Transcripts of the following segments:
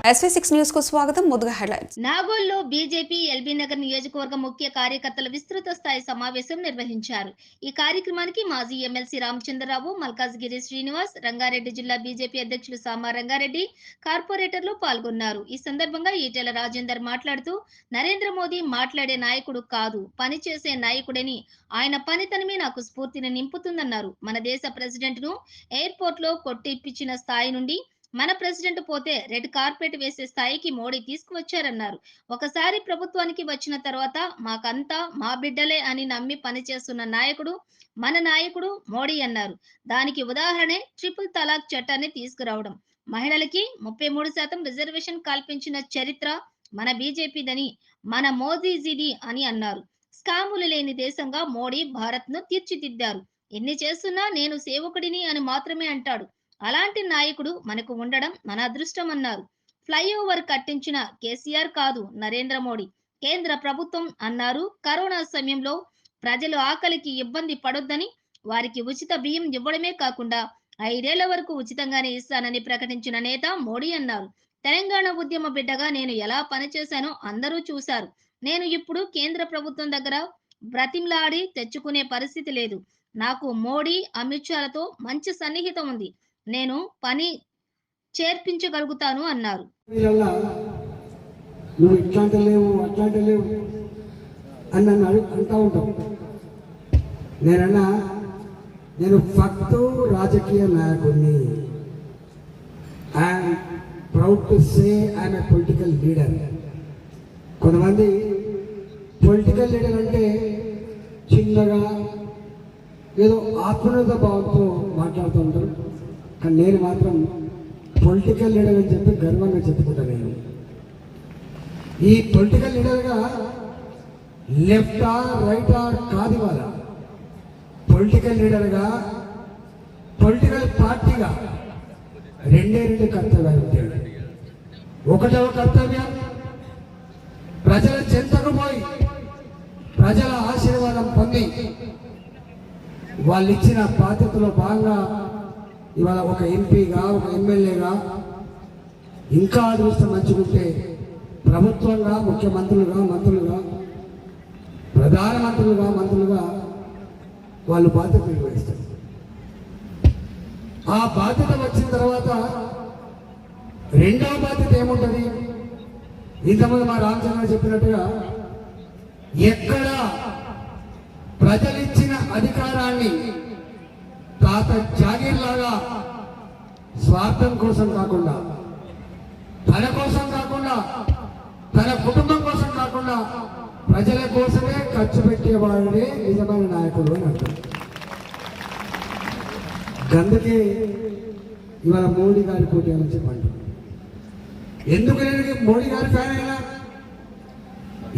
SV6 news కు స్వాగతం. ముందుగా హెడ్లైన్స్. నాగోల్లో బీజేపీ ఎల్బీ నగర్ నియోజకవర్గ ముఖ్య కార్యకర్తల విస్తృత స్థాయి సమావేశం నిర్వహించారు. ఈ కార్యక్రమానికి మాజీ ఎమ్మెల్సీ రామచంద్రరావు, మల్కాజ్గిరి శ్రీనివాస్, రంగారెడ్డి జిల్లా బీజేపీ అధ్యక్షులు సామా రంగారెడ్డి, కార్పొరేటర్లు పాల్గొన్నారు. ఈ సందర్భంగా ఈటెల రాజేందర్ మాట్లాడుతూ, నరేంద్ర మోదీ మాట్లాడే నాయకుడు కాదు, పనిచేసే నాయకుడని, ఆయన పనితనమే నాకు స్ఫూర్తిని నింపుతుందన్నారు. మన దేశ ప్రెసిడెంట్ ను ఎయిర్పోర్ట్ లో కొట్టిప్పించిన స్థాయి నుండి మన ప్రెసిడెంట్ పోతే రెడ్ కార్పెట్ వేసే స్థాయికి మోడీ తీసుకువచ్చారన్నారు. ఒకసారి ప్రభుత్వానికి వచ్చిన తర్వాత మాకంతా మా బిడ్డలే అని నమ్మి పనిచేస్తున్న నాయకుడు మన నాయకుడు మోడీ అన్నారు. దానికి ఉదాహరణే ట్రిపుల్ తలాక్ చట్టాన్ని తీసుకురావడం, మహిళలకి 33% రిజర్వేషన్ కల్పించిన చరిత్ర మన బీజేపీదని, మన మోదీజీది అని అన్నారు. స్కాములు లేని దేశంగా మోడీ భారత్ ను తీర్చిదిద్దారు. ఎన్ని చేస్తున్నా నేను సేవకుడిని అని మాత్రమే అంటాడు. అలాంటి నాయకుడు మనకు ఉండడం మన అదృష్టం అన్నారు. ఫ్లైఓవర్ కట్టించిన కేసీఆర్ కాదు, నరేంద్ర మోడీ, కేంద్ర ప్రభుత్వం అన్నారు. కరోనా సమయంలో ప్రజలు ఆకలికి ఇబ్బంది పడొద్దని వారికి ఉచిత బియ్యం ఇవ్వడమే కాకుండా 5 ఏళ్ల వరకు ఉచితంగానే ఇస్తానని ప్రకటించిన నేత మోడీ అన్నారు. తెలంగాణ ఉద్యమ బిడ్డగా నేను ఎలా పనిచేశానో అందరూ చూశారు. నేను ఇప్పుడు కేంద్ర ప్రభుత్వం దగ్గర బ్రతిమ్లాడి తెచ్చుకునే పరిస్థితి లేదు. నాకు మోడీ, అమిత్ షాలతో మంచి సన్నిహితం ఉంది. నేను పని చేర్పించగలుగుతాను అన్నారు. నువ్వు ఇట్లాంటి లేవు అట్లాంటి లేవు అని నన్ను అంటూ ఉంటావు. నేనన్నా నేను ఫక్తు రాజకీయ నాయకుడిని. I'm proud to say I'm a political leader. కొంతమంది పొలిటికల్ లీడర్ అంటే చిన్నగా ఏదో ఆత్మీయత భావంతో మాట్లాడుతూ ఉంటారు. కానీ నేను మాత్రం పొలిటికల్ లీడర్ అని చెప్పి గర్వంగా చెప్పుకుంటాను. నేను ఈ పొలిటికల్ లీడర్గా లెఫ్టా రైటా కాదు. ఇవాళ పొలిటికల్ లీడర్గా, పొలిటికల్ పార్టీగా రెండు కర్తవ్యాలు ఉంటాయి. ఒకటవ కర్తవ్యం ప్రజల చెంతకు పోయి ప్రజల ఆశీర్వాదం పొంది వాళ్ళు ఇచ్చిన బాధ్యతలో భాగంగా ఇవాళ ఒక ఎంపీగా, ఒక ఎమ్మెల్యేగా, ఇంకా అదృష్టం మంచుకుంటే ప్రభుత్వంగా, ముఖ్యమంత్రులుగా, మంత్రులుగా, ప్రధానమంత్రులుగా, మంత్రులుగా వాళ్ళు బాధ్యత నిర్వహిస్తారు. ఆ బాధ్యత వచ్చిన తర్వాత రెండవ బాధ్యత ఏముంటుంది? ఇంతకుముందు మా రామచంద్ర చెప్పినట్టుగా ఎక్కడ ప్రజలిచ్చిన అధికారాన్ని తాత జాగీర్ లాగా స్వార్థం కోసం కాకుండా, తన కోసం కాకుండా, తన కుటుంబం కోసం కాకుండా ప్రజల కోసమే ఖర్చు పెట్టేవాడే నిజమైన నాయకుడు అని అంటారు. అందుకే ఇవాళ మోడీ గారి పోటీ అని చెప్పండి. ఎందుకు నేను మోడీ గారి ఫ్యాన్ అయినా,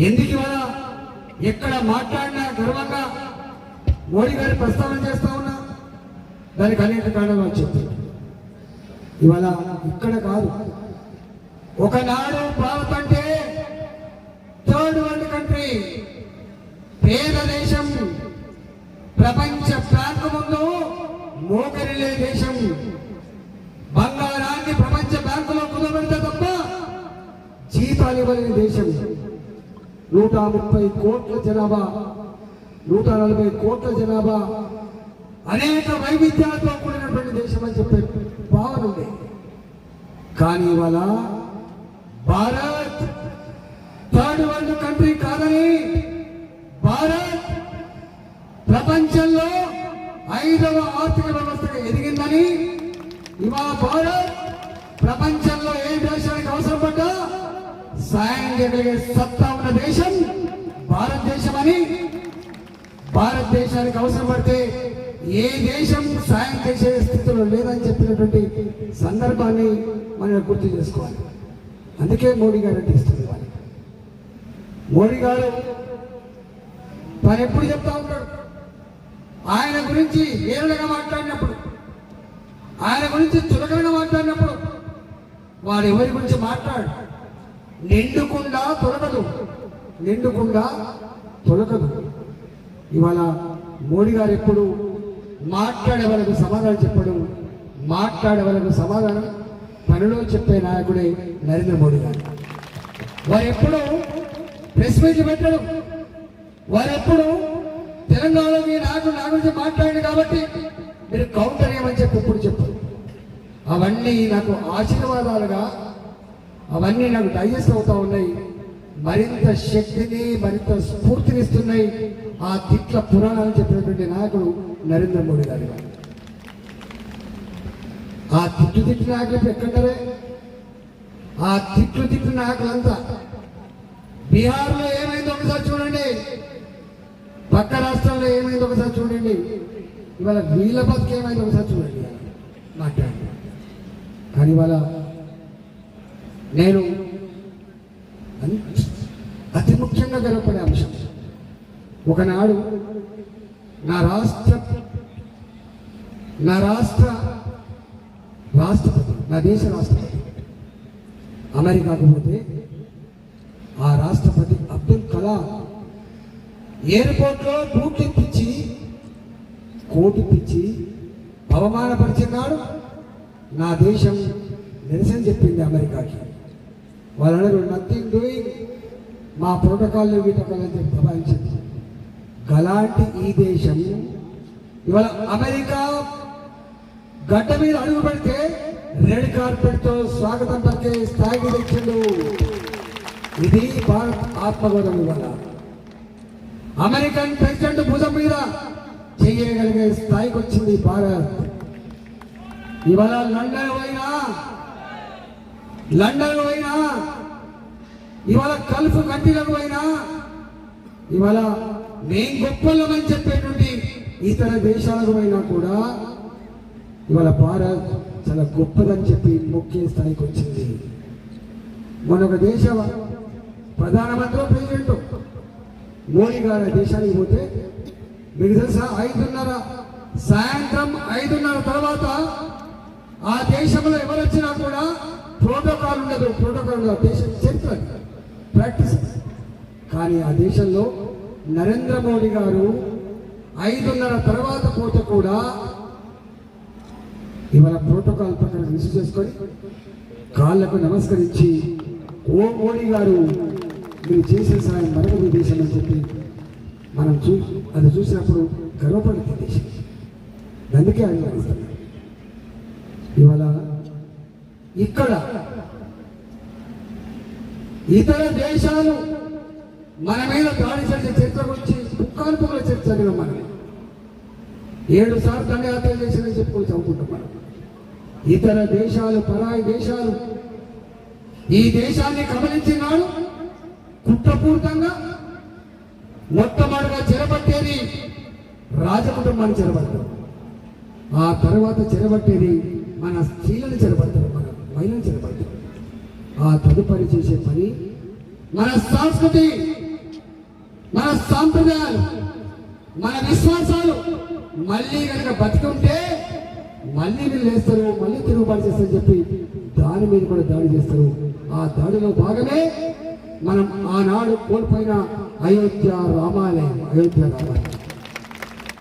ఎందుకు ఇవాళ ఎక్కడ మాట్లాడినా గర్వంగా మోడీ గారి ప్రస్తావన చేస్తా ఉన్నా, దానికి అనేక కారణాలు వచ్చింది. ఇవాళ ఇక్కడ కాదు, ఒకనాడు భారత్ అంటే థర్డ్ వరల్డ్ కంట్రీ, పేద దేశం, ప్రపంచ బ్యాంకు ముందు మోకరిలే దేశం, బంగారాన్ని ప్రపంచ బ్యాంకులో కుదబెడితే తప్ప జీతాలు ఇవ్వలేని దేశం, 130 కోట్ల జనాభా, 140 కోట్ల జనాభా, అనేక వైవిధ్యాలతో కూడినటువంటి దేశం అని చెప్పే భావన ఉంది. కానీ ఇవాళ భారత్ థర్డ్ వరల్డ్ కంట్రీ కాదని, భారత్ ప్రపంచంలో 5వ ఆర్థిక వ్యవస్థగా ఎదిగిందని, ఇవాళ భారత్ ప్రపంచంలో ఏ దేశానికి అవసరం పడ్డా సాయం చేయగలిగే సత్తా ఉన్న దేశం భారతదేశం అని, భారతదేశానికి అవసరం పడితే ఏ దేశం సాయం చేసే స్థితిలో లేదని చెప్పినటువంటి సందర్భాన్ని మనం గుర్తు చేసుకోవాలి. అందుకే మోడీ గారు అంటే ఇస్తుంది. మోడీ గారు తను ఎప్పుడు చెప్తా ఉంటాడు, ఆయన గురించి ఏరులుగా మాట్లాడినప్పుడు, ఆయన గురించి చులకనగా మాట్లాడినప్పుడు, వాడు ఎవరి గురించి మాట్లాడు, నిండుకుండా తొలగదు, నిండుకుండా తొలగదు. ఇవాళ మోడీ గారు ఎప్పుడు మాట్లాడే వాళ్ళకు సమాధానం చెప్పడం, మాట్లాడే వాళ్ళకు సమాధానం పనిలో చెప్పే నాయకుడే నరేంద్ర మోడీ గారు. వారు ఎప్పుడు ప్రెస్ మీట్ పెట్టడం, వారు ఎప్పుడు తెలంగాణలో మీ నాయకుడు నా గురించి మాట్లాడింది కాబట్టి మీరు కౌంటర్ ఏమని చెప్పి ఎప్పుడు చెప్పారు. అవన్నీ నాకు ఆశీర్వాదాలుగా, అవన్నీ నాకు డైజెస్ట్ అవుతా ఉన్నాయి. మరింత శక్తిని, మరింత స్ఫూర్తినిస్తున్నాయి ఆ తిట్ల పురాణాలు చెప్పినటువంటి నాయకుడు నరేంద్ర మోడీ గారు. ఆ తిట్టు నాయకులు ఎక్కడరే, ఆ తిట్టు నాయకులంతా బీహార్లో ఏమైందో ఒకసారి చూడండి, పక్క రాష్ట్రాల్లో ఏమైందో ఒకసారి చూడండి, ఇవాళ వీళ్ళ బతుకు ఏమైందో ఒకసారి చూడండి, మాట్లాడండి. కానీ ఇవాళ నేను అతి ముఖ్యంగా గర్వపడే అంశం, ఒకనాడు నా రాష్ట్రపతి, నా దేశ రాష్ట్రపతి అమెరికాకు పోతే ఆ రాష్ట్రపతి అబ్దుల్ కలాం ఎయిర్పోర్ట్లో బూట్లు ఇప్పించి, కోటు ఇప్పించి అవమానపరిచినాడు. నా దేశం నిరసన చెప్పింది అమెరికాకి. వాళ్ళందరూ నథింగ్ డూయింగ్, మా ప్రోటోకాల్ వీటకాలని చెప్పి దబాయించింది. అలాంటి ఈ దేశం ఇవాళ అమెరికా గడ్డ మీద అడుగు పెడితే రెడ్ కార్పెట్తో స్వాగతం పలికే స్థాయికి తెచ్చిండు. ఇది భారత్ ఆత్మగౌరవం. ఇవాళ అమెరికన్ ప్రెసిడెంట్ భుజం మీద చేయగలిగే స్థాయికి వచ్చింది భారత్. ఇవాళ లండన్ పోయినా, ఇవాళ గల్ఫ్ కంట్రీలకు పోయినా, ఇవాళ మేం గొప్పలమని చెప్పేటువంటి ఇతర దేశాలకు పోయినా కూడా ఇవాళ భారత్ చాలా గొప్పదని చెప్పి ముఖ్య స్థాయికి వచ్చింది. మన ఒక దేశ ప్రధానమంత్రి ప్రెసిడెంట్ మోడీ గారు దేశానికి పోతే మీకు తెలుసా, సాయంత్రం 5:30 తర్వాత ఆ దేశంలో ఎవరు వచ్చినా కూడా ప్రోటోకాల్ ఉండదు. దేశం చరిత్ర ప్రాక్టీస్. కానీ ఆ దేశంలో నరేంద్ర మోడీ గారు 5:30 తర్వాత పోతే కూడా ఇవాళ ప్రోటోకాల్ ప్రకారం రిసీవ్ చేసుకొని కాళ్లకు నమస్కరించి, ఓ మోడీ గారు మీరు చేసే సాయం మరొక దేశం అని చెప్పి మనం అది చూసినప్పుడు గర్వపడుతుంది దేశం. అందుకే అభిమానిస్తున్నాం. ఇవాళ ఇక్కడ ఇతర దేశాలు మన మీద దాడి చేసే చర్చ గురించి పుక్కానుపుల చర్చ మనం 7 సార్లు దండయాత్ర చేసిందని చెప్పుకొని చదువుకుంటాం మనం. ఇతర దేశాలు, పరాయి దేశాలు ఈ దేశాన్ని గమనించినాడు. కుట్రపూరితంగా మొట్టమొదటిగా చెరబట్టేది రాజకుటుంబాన్ని చెరబడతారు, ఆ తర్వాత చెరబట్టేది మన స్త్రీలను చెరబడతారు, మన మహిళలను చెరబడతారు. ఆ తదుపరి చేసే పని మన సంస్కృతి, మన సాంప్రదాయాలు, మన విశ్వాసాలు మళ్ళీ కనుక బతికుంటే మళ్ళీ వీళ్ళు వేస్తారు, మళ్ళీ తిరుగుబాటు చేస్తారని చెప్పి దాని మీద కూడా దాడి చేస్తారు. ఆ దాడిలో భాగమే మనం ఆనాడు కోల్పోయిన అయోధ్య రామాలయం.